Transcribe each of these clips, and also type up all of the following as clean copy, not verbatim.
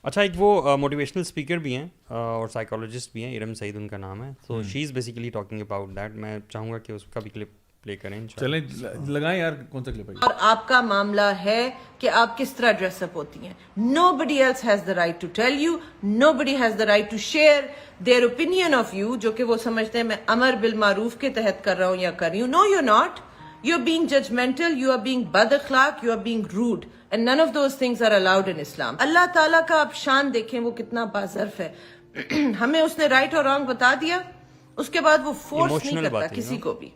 اچھا ایک وہ موٹیویشنل اسپیکر بھی ہیں اور سائیکالوجسٹ بھی ہیں, ارم سعید ان کا نام ہے, تو she is basically talking about that. میں چاہوں گا کہ اس کا بھی کلپ پلے کریں. چلیں لگائیں یار, کون سا کلپ ہے؟ اور آپ کا معاملہ ہے کہ آپ کس طرح ڈریس اپ ہوتی ہیں. nobody else has the right to tell you, nobody has the right to share their opinion of you, جو کہ وہ سمجھتے ہیں میں امر بالمعروف کے تحت کر رہا ہوں یا کر رہی ہوں. no you're not. you're being judgmental, you are being بد اخلاق, you are being rude, and none of those things are allowed in Islam. اللہ تعالیٰ کا آپ شان دیکھیں وہ کتنا باظرف ہے. ہمیں اس نے رائٹ اور رانگ بتا دیا, اس کے بعد وہ فورس نہیں کرتا کسی کو بھی,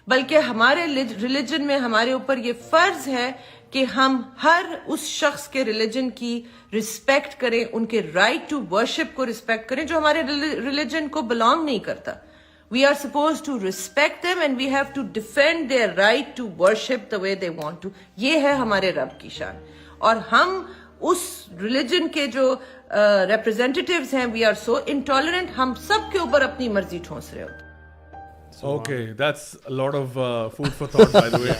بلکہ ہمارے ریلیجن میں ہمارے اوپر یہ فرض ہے کہ ہم ہر اس شخص کے ریلیجن کی رسپیکٹ کریں, ان کے رائٹ ٹو ورشپ کو رسپیکٹ کریں جو ہمارے ریلیجن کو بلانگ نہیں کرتا. We are supposed to respect them and we have to defend their right to worship the way they want to. یہ ہے ہمارے رب کی شان, اور ہم اس ریلیجن کے جو ریپرزینٹیٹیوز ہیں we are so intolerant, ہم سب کے اوپر اپنی مرضی ٹھونس رہے ہوتے. Okay, that's a lot of food for thought, by the way.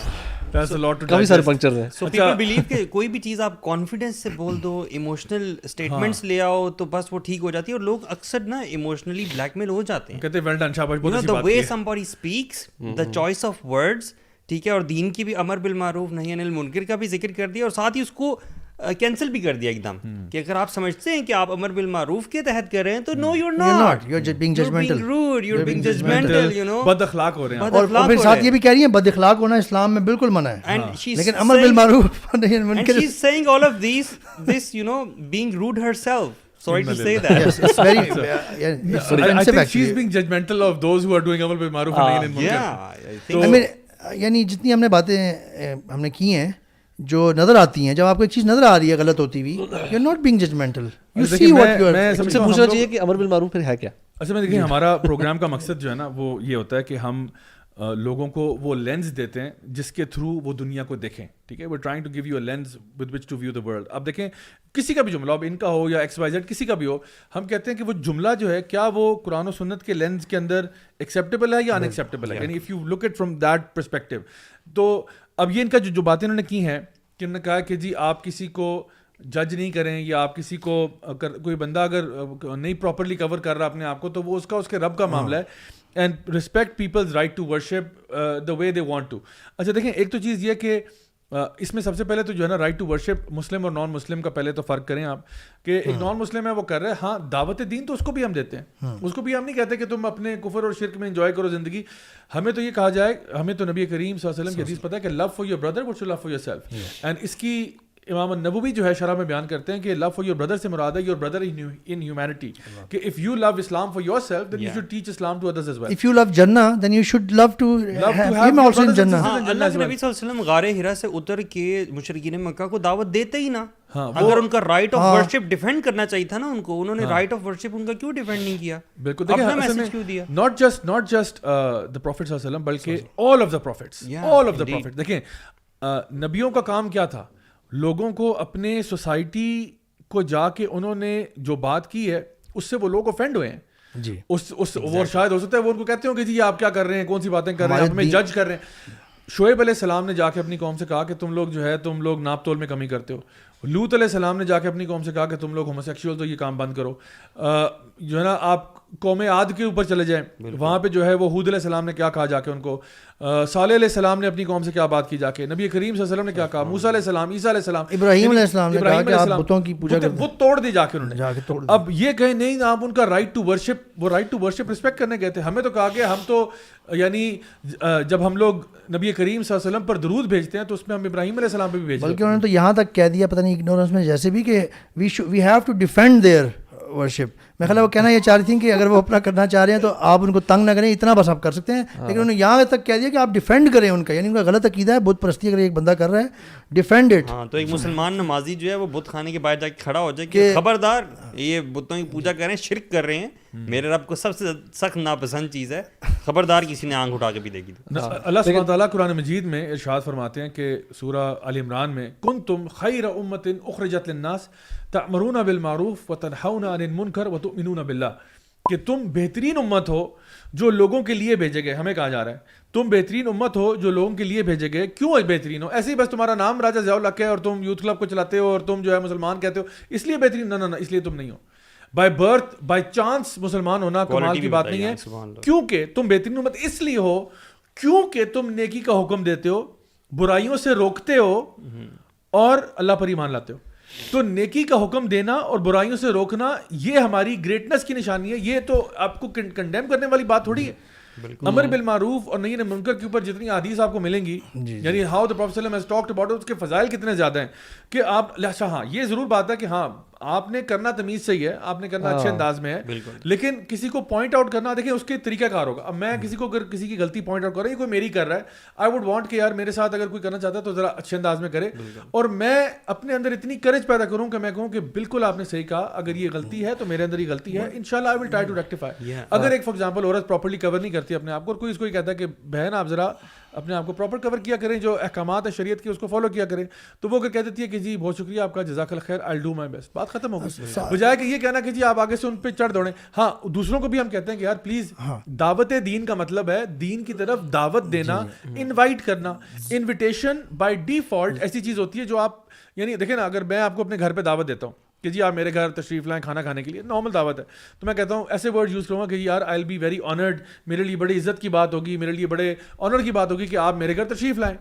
That's a lot to کافی سارے پنکچر ہیں. So people believe کہ کوئی بھی چیز آپ کانفیڈنس سے بول دو, ایموشنل اسٹیٹمنٹس لے آؤ تو بس وہ ٹھیک ہو جاتی ہے, اور لوگ اکثر نا ایموشنلی بلیک میل ہو جاتے ہیں. کہتے ہیں ویل ڈن, شاباش, بہت اچھی بات the way somebody speaks, the choice of words, ٹھیک ہے, اور دین کی بھی امر بالمعروف نہی عن المنکر کا بھی ذکر کر دیا, اور ساتھ ہی اس کو کینسل بھی کر دیا ایک دم کہ اگر آپ سمجھتے ہیں کہ آپ امر بالمعروف کے تحت کر رہے ہیں تو no you're not, you're just being judgmental, you're being rude, you're being judgmental, you know, بد اخلاق ہو رہے ہیں. اور پھر ساتھ یہ بھی کہہ رہی ہیں بد اخلاق ہونا اسلام میں بالکل منع ہے, لیکن امر بالمعروف and she's saying all of this you know being rude herself. Sorry to say that. Yes, it's very it's I offensive think she's actually. being judgmental of those who are doing amal bil ma'ruf and nahy anil munkar. Yeah, I think I mean یعنی جتنی ہم نے باتیں ہم نے کی ہیں جو نظر آتی ہیں, جب آپ کو ایک چیز نظر آ رہی ہے غلط ہوتی ہوئی, you're not being judgmental, you see what you are. میں سب سے پوچھنا چاہیے کہ امر بالمعروف پھر ہے کیا؟ اصل میں دیکھیں ہمارا پروگرام کا مقصد جو ہے نا وہ یہ ہوتا ہے کہ ہم لوگوں کو وہ لینس دیتے ہیں جس کے تھرو وہ دنیا کو دیکھیں. ٹھیک ہے, we're trying to give you a lens with which to view the world. اب دیکھیں کسی کا بھی جملہ, اب ان کا ہو یا ایکس وائی زیڈ کسی کا بھی ہو, ہم کہتے ہیں کہ وہ جملہ جو ہے کیا وہ قرآن و سنت کے لینس کے اندر ایکسیپٹیبل ہے یا ان ایکسیپٹیبل ہے, یعنی if you look it from that perspective. تو اب یہ ان کا جو باتیں انہوں نے کی ہیں کہ انہوں نے کہا کہ جی آپ کسی کو جج نہیں کریں, یا آپ کسی کو کوئی بندہ اگر نہیں پراپرلی کور کر رہا اپنے آپ کو تو وہ اس کے رب کا معاملہ ہے, and respect people's right to worship the way they want to. اچھا دیکھیں ایک تو چیز یہ کہ اس میں سب سے پہلے تو جو ہے نا رائٹ ٹو ورشپ مسلم اور نان مسلم کا پہلے تو فرق کریں آپ, کہ ایک نان مسلم ہے وہ کر رہے ہیں, ہاں دعوت دین تو اس کو بھی ہم دیتے ہیں, اس کو بھی ہم نہیں کہتے کہ تم اپنے کفر اور شرک میں انجوائے کرو زندگی. ہمیں تو یہ کہا جائے, ہمیں تو نبی کریم صلی اللہ علیہ وسلم کی حدیث پتہ ہے کہ love for your brother what you love for yourself, and اس کی امام النووی جو ہے شرح میں بیان کرتے ہیں کہ لو فار یور بردر سے مراد ہے یور بردر ان ہیومینٹی, کہ if you love Islam for yourself then you should teach Islam to others as well. if you love Jannah then you should love to him also in Jannah. اللہ کے نبی صلی اللہ علیہ وسلم غار حرا سے اتر کے مشرکین مکہ کو دعوت دیتے ہی نا, اگر ان کا رائٹ آف ورشپ ڈیفینڈ کرنا چاہیے تھا نا ان کو, انہوں نے رائٹ آف ورشپ ان کا کیوں ڈیفینڈ نہیں کیا؟ بالکل, اپنا میسج کیوں دیا؟ not just the prophet صلی اللہ علیہ وسلم بلکہ all of the prophets. دیکھیں نبیوں کا کام کیا تھا, لوگوں کو اپنے سوسائٹی کو جا کے انہوں نے جو بات کی ہے اس سے وہ لوگ افینڈ ہوئے ہیں جی, وہ شاید ہو سکتا ہے وہ ان کو کہتے ہوں کہ جی آپ کیا کر رہے ہیں, کون سی باتیں کر رہے ہیں, ہمیں جج کر رہے ہیں. شعیب علیہ السلام نے جا کے اپنی قوم سے کہا کہ تم لوگ جو ہے تم لوگ ناپ تول میں کمی کرتے ہو. لوط علیہ السلام نے جا کے اپنی قوم سے کہا کہ تم لوگ ہوموسیکشول تو یہ کام بند کرو. جو ہے نا آپ قوم عاد کے اوپر چلے جائیں, وہاں پہ جو ہے وہ ہود علیہ السلام نے کیا کہا جا کے ان کو, صالح علیہ السلام نے اپنی قوم سے کیا بات کی جا کے, نبی کریم صلی اللہ علیہ وسلم نے کیا کہا, موسیٰ علیہ السلام, عیسیٰ علیہ السلام, ابراہیم علیہ السلام نے کہا کہ آپ بتوں کی پوجا کرتے ہیں, وہ توڑ دی جا کے انہوں نے. اب یہ کہیں نہیں آپ ان کا رائٹ ٹو ورشپ, وہ رائٹ ٹو ورشپ رسپیکٹ کرنے گئے تھے. ہمیں تو کہا کہ ہم تو یعنی جب ہم لوگ نبی کریم صلی اللہ علیہ وسلم پر درود بھیجتے ہیں تو اس میں ہم ابراہیم علیہ السلام پہ بھی بھیجتے ہیں, بلکہ انہوں نے تو یہاں تک کہہ دیا پتہ نہیں اگنورنس میں جیسے بھی کہ we have to defend their worship. میں خیال ہے وہ کہنا یہ چاہ رہی تھیں کہ اگر وہ اپنا کرنا چاہ رہے ہیں تو آپ ان کو تنگ نہ کریں, اتنا بس آپ کر سکتے ہیں, لیکن انہوں نے یہاں تک کہہ دیا کہ آپ ڈیفینڈ کریں ان کا, یعنی ان کا غلط عقیدہ ہے بت پرستی اگر ایک بندہ کر رہا ہے ڈیفینڈ اٹ. ہاں تو ایک مسلمان نمازی جو ہے وہ بت خانے کے باہر جا کے کھڑا ہو جائے کہ خبردار یہ بتوں کی پوجا کر رہے ہیں, شرک کر رہے ہیں, میرے رب کو سب سے سخت ناپسند چیز ہے, خبردار کسی نے آنکھ اٹھا کے بھی دیکھی. اللہ سبحانہ وتعالیٰ قرآن مجید میں ارشاد فرماتے ہیں کہ سورہ آل عمران میں کنتم خیر امۃ اخرجت للناس تأمرون بالمعروف وتنہون عن المنکر وتؤمنون باللہ, کہ تم بہترین امت ہو جو لوگوں کے لیے بھیجے گئے. ہمیں کہا جا رہا ہے تم بہترین امت ہو جو لوگوں کے لیے بھیجے گئے. کیوں بہترین ہو؟ ایسے ہی بس تمہارا نام راجہ ضیاء الحق ہے اور تم یوتھ کلب کو چلاتے ہو اور تم جو ہے مسلمان کہتے ہو اس لیے بہترین؟ نہ اس لیے تم نہیں ہو. بائی برتھ بائی چانس مسلمان ہونا کمال کی بات نہیں ہے, کیونکہ تم بہترین امت اس لیے ہو کیونکہ تم نیکی کا حکم دیتے ہو, برائیوں سے روکتے ہو اور اللہ پر ایمان لاتے ہو. تو نیکی کا حکم دینا اور برائیوں سے روکنا یہ ہماری گریٹنس کی نشانی ہے. یہ تو آپ کو کنڈیم کرنے والی بات تھوڑی ہے. امر بالمعروف اور نہی عن المنکر کے اوپر جتنی حدیث آپ کو ملیں گی, یعنی ہاؤ دا پروفیٹ صلی اللہ علیہ وسلم ہیز ٹاکڈ اباؤٹ اٹ, اس کے فضائل کتنے زیادہ ہیں کہ آپ اچھا ہاں یہ ضرور بات ہے کہ ہاں آپ نے کرنا تمیز صحیح ہے, آپ نے کرنا اچھے انداز میں ہے, لیکن کسی کو پوائنٹ آؤٹ کرنا دیکھیں اس کے طریقہ کار ہوگا. اب میں کسی کو اگر کسی کی غلطی پوائنٹ آؤٹ کر رہا ہوں, یہ کوئی میری کر رہا ہے, آئی ووڈ وانٹ کہ یار میرے ساتھ اگر کوئی کرنا چاہتا ہے تو ذرا اچھے انداز میں کرے, اور میں اپنے اندر اتنی کریج پیدا کروں کہ میں کہوں کہ بالکل آپ نے صحیح کہا, اگر یہ غلطی ہے تو میرے اندر یہ غلطی ہے, انشاءاللہ آئی ول ٹرائی ٹو ریکٹیفائی. اگر ایک فار ایگزامپل عورت پراپرلی کور نہیں کرتی اپنے آپ کو, اور کوئی اس کو کہتا ہے کہ بہن آپ ذرا اپنے آپ کو پراپر کور کیا کریں, جو احکامات ہے شریعت کے اس کو فالو کیا کریں, تو وہ اگر کہہ دیتی ہے کہ جی بہت شکریہ آپ کا, جزاک اللہ خیر, آئی ڈو مائی بیسٹ, بات ختم ہو گئی. بجائے کہ یہ کہنا کہ جی آپ آگے سے ان پہ چڑھ دوڑیں. ہاں دوسروں کو بھی ہم کہتے ہیں کہ یار پلیز, دعوت دین کا مطلب ہے دین کی طرف دعوت دینا, انوائٹ کرنا. انویٹیشن بائی ڈیفالٹ ایسی چیز ہوتی ہے جو آپ, یعنی دیکھیں نا, اگر میں آپ کو اپنے گھر پہ دعوت دیتا ہوں کہ جی آپ میرے گھر تشریف لائیں کھانا کھانے کے لیے, نارمل دعوت ہے, تو میں کہتا ہوں ایسے ورڈ یوز کروں گا کہ یار آئی ول بی ویری آنرڈ, میرے لیے بڑی عزت کی بات ہوگی, میرے لیے بڑے آنر کی بات ہوگی کہ آپ میرے گھر تشریف لائیں.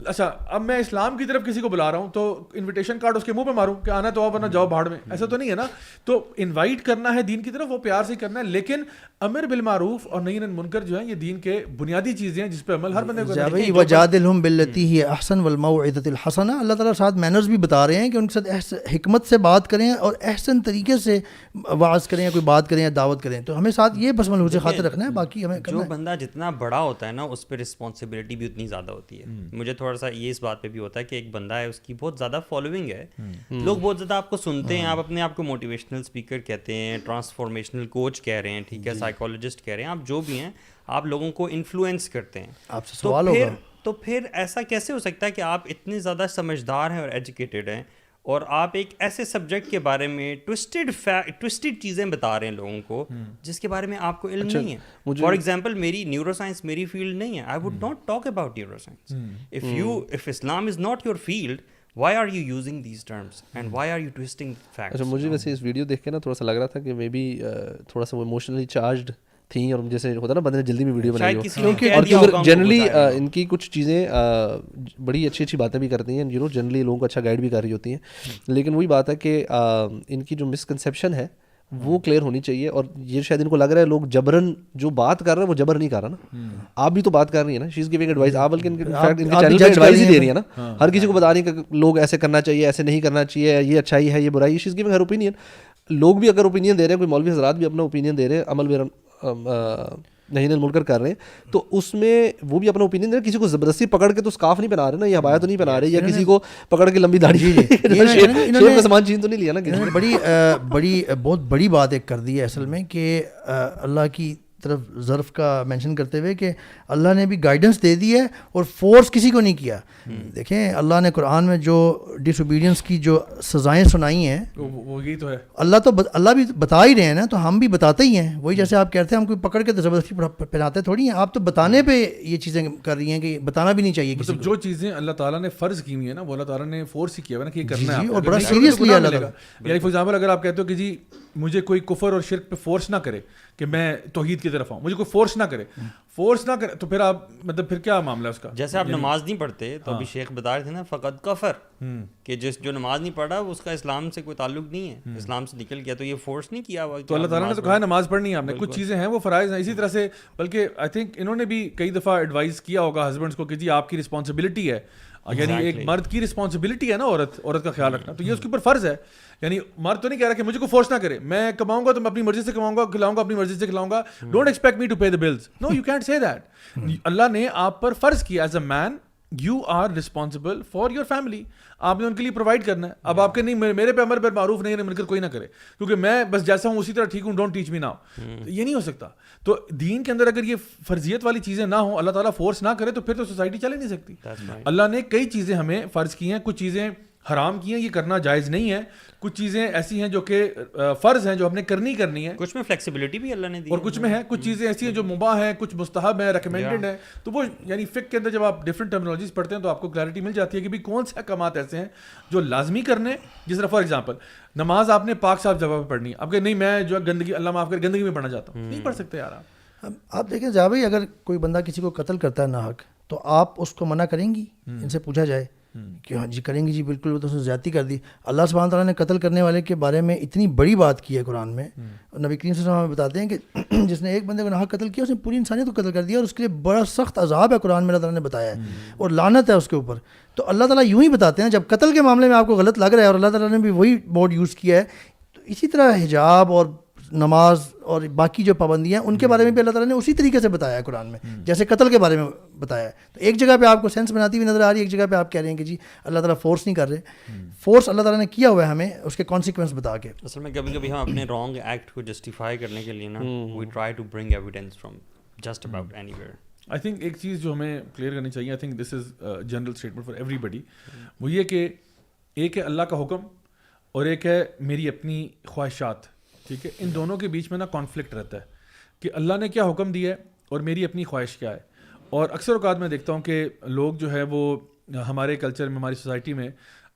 اچھا اب میں اسلام کی طرف کسی کو بلا رہا ہوں تو انویٹیشن کارڈ اس کے منہ پہ ماروں کہ آنا تو آؤ ورنہ جاؤ بھاڑ میں, ایسا تو نہیں ہے نا. تو انوائٹ کرنا ہے دین کی طرف, وہ پیار سے کرنا ہے, لیکن امر بالمعروف اور نہی عن المنکر جو ہیں یہ دین کے بنیادی چیزیں ہیں جس پہ عمل ہر بندے کو کرنا ہے. وجادلہم باللتی ہی احسن والموعظۃ الحسنہ, اللہ تعالیٰ ساتھ مینرز بھی بتا رہے ہیں کہ ان کے ساتھ حکمت سے بات کریں اور احسن طریقے سے واعظ کریں یا کوئی بات کریں یا دعوت کریں. تو ہمیں ساتھ یہ بس ملحوظ خاطر رکھنا ہے, باقی ہمیں جو بندہ جتنا بڑا ہوتا ہے نا اس پہ رسپانسبلٹی بھی اتنی زیادہ ہوتی ہے. مجھے تھوڑا سا یہ اس بات پہ بھی ہوتا ہے کہ ایک بندہ ہے اس کی بہت زیادہ فالوئنگ ہے, لوگ بہت زیادہ آپ کو سنتے ہیں, آپ اپنے آپ کو موٹیویشنل اسپیکر کہتے ہیں, ٹرانسفارمیشنل کوچ کہہ رہے ہیں, ٹھیک ہے, سائیکالوجسٹ کہہ رہے ہیں, آپ جو بھی ہیں, آپ لوگوں کو انفلوئنس کرتے ہیں. آپ سے سوال ہوگا تو پھر ایسا کیسے ہو سکتا ہے کہ آپ اتنے زیادہ سمجھدار ہیں اور ایجوکیٹڈ ہیں اور آپ ایک ایسے سبجیکٹ کے بارے میں ٹوسٹڈ چیزیں بتا رہے ہیں لوگوں کو جس کے بارے میں آپ کو علم نہیں ہے. فار ایگزامپل میری نیورو سائنس میری فیلڈ نہیں ہے, I would not talk about neuro science. If Islam is not your field, why are you using these terms and why are you twisting facts? اچھا مجھے ویسے اس ویڈیو دیکھ کے نا تھوڑا سا لگ رہا تھا کہ مے بی تھوڑا سا وہ ایموشنلی چارجڈ تھیں, اور جیسے ہوتا ہے نا بندے نے جلدی میں ویڈیو بنائی ہو, اور کیونکہ جنرلی ان کی کچھ چیزیں بڑی اچھی اچھی باتیں بھی کرتی ہیں, جنرلی لوگوں کو اچھا گائیڈ بھی کر رہی ہوتی ہیں, لیکن وہی بات ہے کہ ان کی جو مسکنسیپشن ہے وہ کلیئر ہونی چاہیے. اور یہ شاید ان کو لگ رہا ہے لوگ جبرن جو بات کر رہے ہیں وہ جبر نہیں کر رہا نا, آپ بھی تو بات کر رہی ہیں نا, شی از گیونگ ایڈوائس, آپ بلکہ ان کے چینل پہ ایڈوائس ہی دے رہی ہیں نا, ہر کسی کو بتا رہی ہیں کہ لوگ ایسے کرنا چاہیے, ایسے نہیں کرنا چاہیے, یہ اچھائی ہے, یہ برائی, شی از گیونگ ہر اوپینین. لوگ بھی اگر اوپینین دے رہے ہیں, کوئی مولوی حضرات بھی اپنا اوپینین دے رہے ہیں, عمل نہی عن المنکر کر رہے ہیں, تو اس میں وہ بھی اپنا اوپینین دے رہے ہیں. کسی کو زبردستی پکڑ کے تو سکارف نہیں پہنا رہے نا, یا عبایا تو نہیں پہنا رہے, یا کسی کو پکڑ کے لمبی داڑھی شیخ کا سامان چھین تو نہیں لیا نا. بڑی بہت بڑی بات ایک کر دی ہے اصل میں کہ اللہ کی طرف ظرف کا مینشن کرتے ہوئے کہ اللہ نے بھی گائیڈنس دے دی ہے اور فورس کسی کو نہیں کیا. دیکھیں اللہ نے قرآن میں جو ڈس اوبیڈینس کی جو سزائیں سنائی ہیں وہی تو ہے, اللہ بھی بتا ہی رہے ہیں نا, تو ہم بھی بتاتے ہی ہیں. وہی جیسے آپ کہتے ہیں ہم کوئی پکڑ کے زبردستی پہناتے تھوڑی ہیں, آپ تو بتانے پہ یہ چیزیں کر رہی ہیں کہ بتانا بھی نہیں چاہیے کسی کو. جو چیزیں اللہ تعالیٰ نے فرض کی ہوئی ہیں نا وہ اللہ تعالیٰ نے فورس ہی کیا ہے نا کہ یہ کرنا ہے, اور بڑا سیریسلی اللہ تعالیٰ. یعنی فار ایگزامپل اگر آپ کہتے ہو کہ جی مجھے کوئی کفر اور شرک پہ فورس نہ کرے کہ میں توحید کی طرف آؤں, مجھے کوئی فورس نہ کرے تو پھر آپ مطلب پھر کیا معاملہ ہے اس کا. جیسے آپ نماز نہیں پڑھتے تو ابھی شیخ بتا رہے تھے نا فقط کفر, کہ جو نماز نہیں پڑھا اس کا اسلام سے کوئی تعلق نہیں ہے, اسلام سے نکل گیا, تو یہ فورس نہیں کیا ہوا. تو اللہ تعالیٰ نے تو کہا نماز پڑھنی ہے آپ نے, کچھ چیزیں ہیں وہ فرائض ہیں. اسی طرح سے بلکہ آئی تھنک انہوں نے بھی کئی دفعہ ایڈوائز کیا ہوگا ہسبینڈس کو کہ جی آپ کی رسپانسبلٹی ہے, یعنی ایک مرد کی رسپانسبلٹی ہے نا عورت کا خیال رکھنا, تو یہ اس کے اوپر فرض ہے. یعنی مرد تو نہیں کہہ رہا کہ مجھے کو فورس نہ کرے, میں کماؤں گا تو میں اپنی مرضی سے کماؤں گا, کھلاؤں گا اپنی مرضی سے کھلاؤں گا, don't expect me to pay the bills. No you can't say that. اللہ نے آپ پر فرض کیا as a man, you are responsible for your family, آپ نے ان کے لیے پرووائڈ کرنا ہے. اب آپ کے نہیں میرے پہ امر بالمعروف نہیں مل کر کوئی نہ کرے کیونکہ میں بس جیسا ہوں اسی طرح ٹھیک ہوں, ڈونٹ ٹیچ می ناؤ, یہ نہیں ہو سکتا. تو دین کے اندر اگر یہ فرضیت والی چیزیں نہ ہوں, اللہ تعالیٰ فورس نہ کرے, تو پھر تو سوسائٹی چل ہی نہیں سکتی. اللہ نے کئی چیزیں ہمیں فرض کی ہیں, کچھ چیزیں حرام کی ہیں یہ کرنا جائز نہیں ہے, کچھ چیزیں ایسی ہیں جو کہ فرض ہیں جو ہم نے کرنی ہے, کچھ میں فلیکسیبلٹی بھی اللہ نے دی اور کچھ میں ہے, کچھ چیزیں ایسی ہیں جو مباح ہیں, کچھ مستحب ہیں, ریکمینڈڈ ہیں. تو وہ یعنی فقہ کے اندر جب آپ ڈفرنٹ ٹرمینالوجیز پڑھتے ہیں تو آپ کو کلیئرٹی مل جاتی ہے کہ بھائی کون سے احکامات ایسے ہیں جو لازمی کرنے. جس طرح فار ایگزامپل نماز آپ نے پاک صاف جگہ پہ پڑھنی ہے, آپ کہ نہیں میں جو ہے گندگی, اللہ معاف کرے, گندگی میں پڑھنا چاہتا ہوں, نہیں پڑھ سکتے یار آپ دیکھیں جا بھائی, اگر کوئی بندہ کسی کو قتل کرتا ہے ناحق تو آپ اس کو منع کریں گی؟ ان سے پوچھا جائے کہ ہاں جی کریں گی جی بالکل, وہ تو اس نے زیادتی کر دی. اللہ سبحانہ تعالیٰ نے قتل کرنے والے کے بارے میں اتنی بڑی بات کی ہے قرآن میں, نبی کریم صلی اللہ علیہ وسلم بتاتے ہیں کہ جس نے ایک بندے کو ناحق قتل کیا اس نے پوری انسانیت کو قتل کر دیا, اور اس کے لیے بڑا سخت عذاب ہے قرآن میں اللہ تعالیٰ نے بتایا ہے, اور لعنت ہے اس کے اوپر. تو اللہ تعالیٰ یوں ہی بتاتے ہیں جب قتل کے معاملے میں آپ کو غلط لگ رہا ہے, اور اللہ تعالیٰ نے بھی وہی موڈ یوز کیا ہے, تو اسی طرح حجاب اور نماز اور باقی جو پابندیاں ہیں ان کے بارے میں بھی اللہ تعالیٰ نے اسی طریقے سے بتایا ہے قرآن میں, جیسے قتل کے بارے میں بتایا ہے. تو ایک جگہ پہ آپ کو سینس بناتی ہوئی نظر آ رہی ہے, ایک جگہ پہ آپ کہہ رہے ہیں کہ جی اللہ تعالیٰ فورس نہیں کر رہے. فورس اللہ تعالیٰ نے کیا ہوا ہے ہمیں اس کے کانسیکوینس بتا کے. اصل میں کبھی کبھی ہم اپنے رانگ ایکٹ کو جسٹیفائی کرنے کے لیے نا we try to bring evidence from just about anywhere. I think ایک چیز جو ہمیں کلیئر کرنی چاہیے, I think this is general statement for everybody, وہ یہ کہ ایک ہے اللہ کا حکم اور ایک ہے میری اپنی خواہشات. ٹھیک ہے, ان دونوں کے بیچ میں نا کانفلکٹ رہتا ہے کہ اللہ نے کیا حکم دیا ہے اور میری اپنی خواہش کیا ہے. اور اکثر اوقات میں دیکھتا ہوں کہ لوگ جو ہے وہ ہمارے کلچر میں, ہماری سوسائٹی میں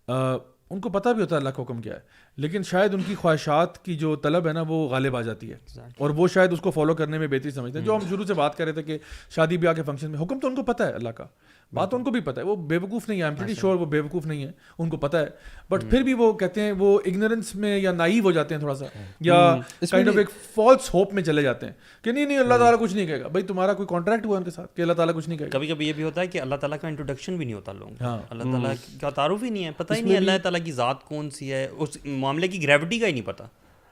ان کو پتہ بھی ہوتا ہے اللہ کا حکم کیا ہے, لیکن شاید ان کی خواہشات کی جو طلب ہے نا وہ غالب آ جاتی ہے, اور وہ شاید اس کو فالو کرنے میں بہتری سمجھتے ہیں. جو ہم شروع سے بات کر رہے تھے کہ شادی بیاہ کے فنکشن میں حکم تو ان کو پتہ ہے اللہ کا, بات ان کو بھی پتہ ہے, وہ بے وقوف نہیں ہے, آئی ایم پریٹی شیور وہ بے وقوف نہیں ہے, ان کو پتہ ہے, بٹ پھر بھی وہ کہتے ہیں وہ اگنورنس میں یا نائیو ہو جاتے ہیں تھوڑا سا, یا کائنڈ آف ایک فالس ہوپ میں چلے جاتے ہیں کہ نہیں اللہ تعالیٰ کچھ نہیں کہے گا. بھائی تمہارا کوئی کانٹریکٹ ہوا ان کے ساتھ کہ اللہ تعالیٰ کچھ نہیں کہے گا. کبھی کبھی یہ بھی ہوتا ہے کہ اللہ تعالیٰ کا انٹروڈکشن بھی نہیں ہوتا لوگوں کو, اللہ تعالیٰ کا تعارف ہی نہیں ہے, پتہ ہی نہیں اللہ تعالیٰ کی ذات کون سی ہے, اس معاملے کی گریوٹی کا ہی نہیں پتہ.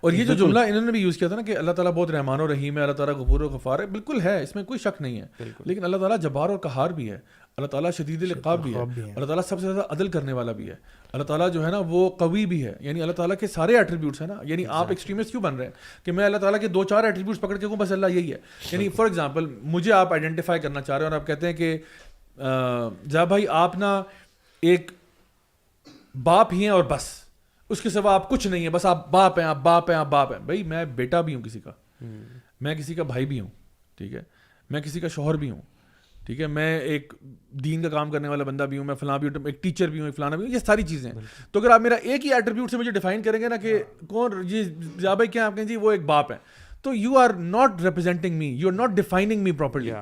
اور یہ جو جملہ انہوں نے بھی یوز کیا تھا نا کہ اللہ تعالیٰ بہت رحمان و رحیم ہے, اللہ تعالیٰ غفور و غفار ہے, بالکل ہے, اس میں کوئی شک نہیں ہے, لیکن اللہ تعالیٰ جبار اور قہار بھی ہے, اللہ تعالیٰ شدید العقاب بھی ہے, اللہ تعالیٰ سب سے زیادہ عدل کرنے والا بھی ہے, اللہ تعالیٰ جو ہے نا وہ قوی بھی ہے. یعنی اللہ تعالیٰ کے سارے ایٹریبیوٹس ہیں نا. یعنی آپ ایکسٹریمسٹ کیوں بن رہے ہیں کہ میں اللہ تعالیٰ کے 2-4 ایٹریبیوٹس پکڑ کے ہوں بس اللہ یہی ہے. یعنی فار ایگزامپل مجھے آپ آئیڈینٹیفائی کرنا چاہ رہے ہیں اور آپ کہتے ہیں کہ جا بھائی آپ نا ایک باپ ہی ہیں اور بس, اس کے سوا آپ کچھ نہیں ہیں, بس آپ باپ ہیں, آپ باپ ہیں, آپ باپ ہیں. بھائی میں بیٹا بھی ہوں کسی کا, میں کسی کا بھائی بھی ہوں, ٹھیک ہے, میں کسی کا شوہر بھی ہوں, ٹھیک ہے, میں ایک دین کا کام کرنے والا بندہ بھی ہوں, میں فلاں بھی ہوں, ایک ٹیچر بھی ہوں, ایک فلانا بھی ہوں, یہ ساری چیزیں ہیں. تو اگر آپ میرا ایک ہی ایٹریبیوٹ سے مجھے ڈیفائن کریں گے نا کہ کون جی جا بھائی کیا آپ کہیں جی وہ ایک باپ ہے, تو you are not representing me, you are not defining me properly.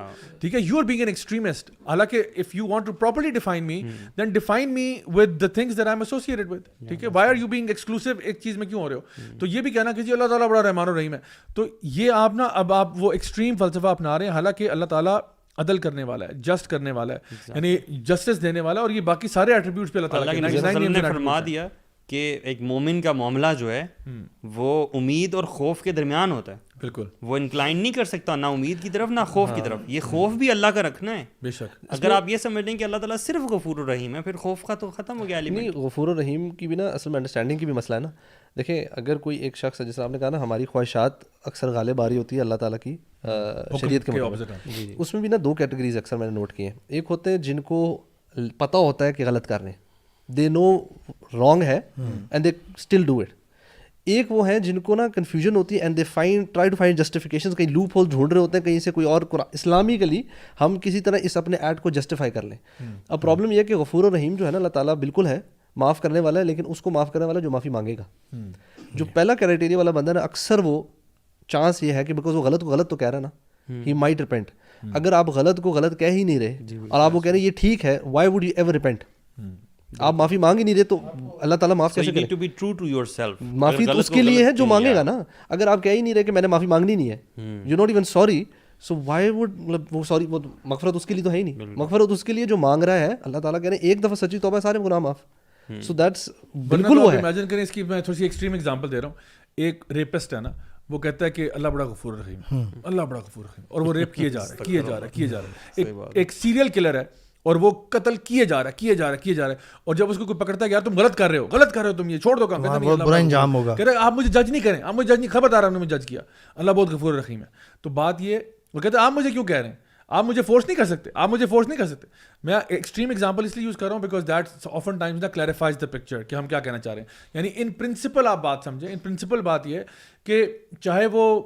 ٹھیک ہے, you are being an extremist. حالانکہ if you want to properly define me then define me with the things that I am associated with. ٹھیک ہے, why are you being exclusive ایک چیز میں کیوں ہو رہے ہو. تو یہ بھی کہنا کہ جی اللہ تعالیٰ بڑا رحمان الرحیم ہے, تو یہ آپ نا اب آپ وہ ایکسٹریم فلسفہ اپنا رہے ہیں. حالانکہ اللہ تعالیٰ عدل کرنے والا ہے, جسٹ کرنے والا ہے, یعنی جسٹس دینے والا ہے, اور یہ باقی سارے ایٹریبیوٹس پہ اللہ تعالیٰ نے فرما دیا کہ ایک مومن کا معاملہ جو ہے وہ امید اور خوف کے درمیان ہوتا ہے. بالکل, وہ انکلائن نہیں کر سکتا نہ امید کی طرف نہ خوف کی طرف. یہ خوف بھی اللہ کا رکھنا ہے. بے شک اگر آپ یہ سمجھ لیں کہ اللہ تعالیٰ صرف غفور الرحیم ہے, پھر خوف کا تو ختم ہو گیا. نہیں, غفور الرحیم کی بھی نا اصل میں انڈرسٹینڈنگ کی بھی مسئلہ ہے نا. دیکھیں اگر کوئی ایک شخص ہے, جیسے آپ نے کہا نا ہماری خواہشات اکثر غالب آ رہی ہوتی ہے اللہ تعالیٰ کی شریعت کے مطابق, اس میں بھی نا 2 کیٹیگریز اکثر میں نے نوٹ کی ہیں. ایک ہوتے ہیں جن کو پتہ ہوتا ہے کہ غلط کر رہے ہیں, دے نو رانگ ہے and they still do it. ایک وہ ہیں جن کو نا کنفیوژن ہوتی ہے and they try to find justification, کہیں لوپ ہول ڈھونڈ رہے ہوتے ہیں کہیں سے کوئی اور اسلامکلی ہم کسی طرح اس اپنے ایڈ کو جسٹیفائی کر لیں. اب پرابلم یہ ہے کہ غفور الرحیم جو ہے نا اللہ تعالیٰ بالکل ہے, معاف کرنے والا ہے, لیکن اس کو معاف کرنے والا جو معافی مانگے گا. جو پہلا کرائٹیریا والا بندہ نا اکثر وہ چانس یہ ہے کہ بیکاز وہ غلط کو غلط تو کہہ رہا ہے نا, ہی مائٹ ریپینٹ. اگر آپ غلط کو غلط کہہ ہی نہیں رہے اور آپ وہ کہہ رہے ہیں یہ ٹھیک ہے, Y would you ever repent. آپ معافی مانگ ہی نہیں رہے تو اللہ تعالیٰ معاف کیسے کرے. معافی تو اس کے لیے ہے جو مانگے گا نا. اگر آپ کہہ ہی نہیں رہے کہ میں نے معافی مانگنی نہیں ہے, you not even sorry, so why would, مطلب وہ سوری, وہ مغفرت اس کے لیے تو ہے ہی نہیں. مغفرت اس کے لیے جو مانگ رہا ہے, اللہ تعالیٰ کہہ رہے ہیں ایک دفعہ سچی توبہ سارے گناہ معاف. سو دیٹس بالکل وہ ہے. امیجن کریں, اس کی میں تھوڑی سی ایکسٹریم ایگزامپل دے رہا ہوں. ایک ریپسٹ ہے نا, وہ کہتا ہے کہ اللہ بڑا غفور رحیم ہے, اللہ بڑا غفور رحیم, اور وہ ریپ کیے جا رہا ہے. ایک سیریل کلر ہے اور وہ قتل کیے جا رہا ہے, اور جب اس کو کوئی پکڑتا ہے یار تم غلط کر رہے ہو تم یہ چھوڑ دو کام, برا انجام ہوگا, کہہ رہے آپ مجھے جج نہیں کریں, آپ مجھے جج نہیں, خبردار آپ نے مجھے جج کیا, اللہ بہت غفور رحیم ہے. تو بات یہ, وہ کہتے ہیں آپ مجھے کیوں کہہ رہے ہیں, آپ مجھے فورس نہیں کر سکتے. میں ایکسٹریم ایگزامپل اس لیے یوز کر رہا ہوں because that often Times clarifies the picture کہ ہم کیا کہنا چاہ رہے ہیں. یعنی ان پرنسپل آپ بات سمجھیں, ان پرنسپل بات یہ کہ چاہے وہ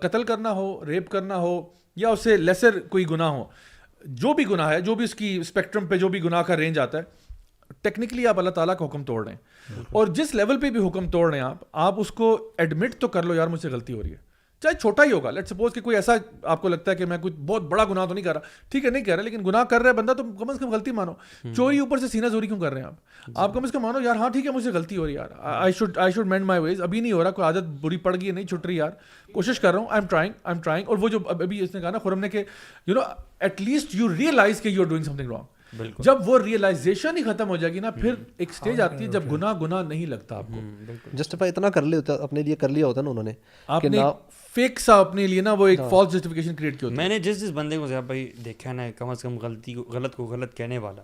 قتل کرنا ہو, ریپ کرنا ہو, یا اس سے لیسر کوئی گناہ ہو, جو بھی گناہ ہے, جو بھی اس کی اسپیکٹرم پہ جو بھی گناہ کا رینج آتا ہے, ٹیکنیکلی آپ اللہ تعالیٰ کا حکم توڑ رہے ہیں. اور جس لیول پہ بھی حکم توڑ رہے ہیں آپ اس کو ایڈمٹ تو کر لو یار مجھ سے غلطی ہو رہی ہے, چاہے چھوٹا ہی ہوگا. لیٹ سپوز کہ کوئی ایسا آپ کو لگتا ہے کہ میں کوئی بہت بڑا گناہ تو نہیں کر رہا, ٹھیک ہے نہیں کر رہا, لیکن گناہ کر رہا ہے بندہ تو کم از کم غلطی مانو. چوری اوپر سے سینہ زوری کیوں کر رہے ہیں آپ کم از کم مانو یار ہاں ٹھیک ہے مجھ سے غلطی ہو رہی ہے یار, آئی شوڈ مینڈ مائی ویز. ابھی نہیں ہو رہا, کوئی عادت بری پڑ گئی ہے, نہیں چھٹ رہی یار, کوشش کر رہا ہوں, آئی ایم ٹرائنگ. اور وہ جو ابھی اس نے کہا نا خرم نے کہ you know at least you realize کہ you are doing something wrong. جب وہ ریئلائزیشن ہی ختم ہو جائے گی نا, پھر ایک سٹیج آتی ہے جب گناہ نہیں لگتا آپ کو. جسٹیفائی اتنا کر لیا ہوتا اپنے لیے, کر لیا ہوتا نا انہوں نے, آپ نے فیک سا اپنے لیے نا وہ ایک فالس جسٹیفیکیشن کریٹ کی ہوتی ہے. میں نے جس بندے کو زیادہ بھائی دیکھا نا کم از کم غلط کو غلط کہنے والا,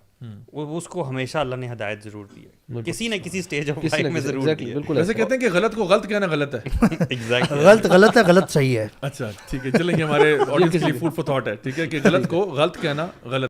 وہ اس کو ہمیشہ اللہ نے ہدایت ضرور دی ہے, کسی نہ کسی اسٹیج آف لائف میں ضرور دی ہے. ویسے کہتے ہیں کہ غلط کو غلط کہنا غلط ہے. غلط ہے, غلط صحیح ہے. اچھا ٹھیک ہے, چلیں یہ ہمارے آڈینس کے لیے فوڈ فار تھاٹ ہے, ٹھیک ہے, کہ غلط کو غلط کہنا غلط